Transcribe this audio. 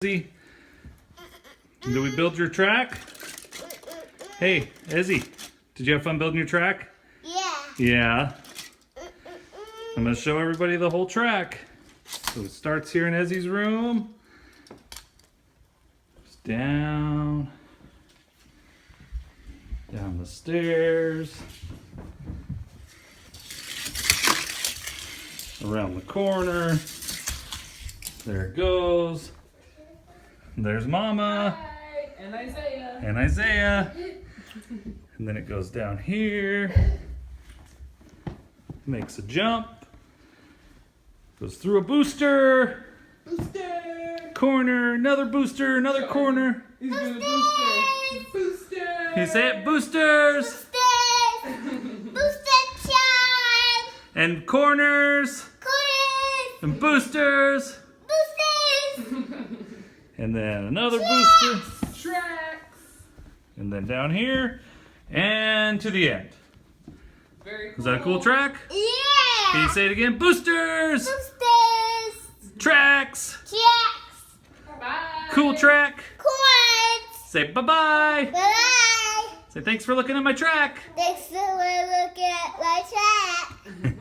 Did we build your track? Hey, Ezzy, did you have fun building your track? Yeah. Yeah. I'm going to show everybody the whole track. So it starts here in Ezzy's room. It's down the stairs, around the corner. There it goes. There's Mama. Hi. And Isaiah. And Isaiah. And then it goes down here. Makes a jump. Goes through a booster. Booster. Corner. Another booster. Another corner. He's doing a booster. Booster. Can you say it? Boosters. Booster time. And corners. Corners. And boosters. Boosters. And then another booster. Tracks. And then down here. And to the end. Very cool. Was that a cool track? Yeah. Can you say it again? Boosters. Boosters. Tracks. Tracks. Bye. Cool track. Cords. Say bye-bye. Bye. Say thanks for looking at my track. Thanks for looking at my track.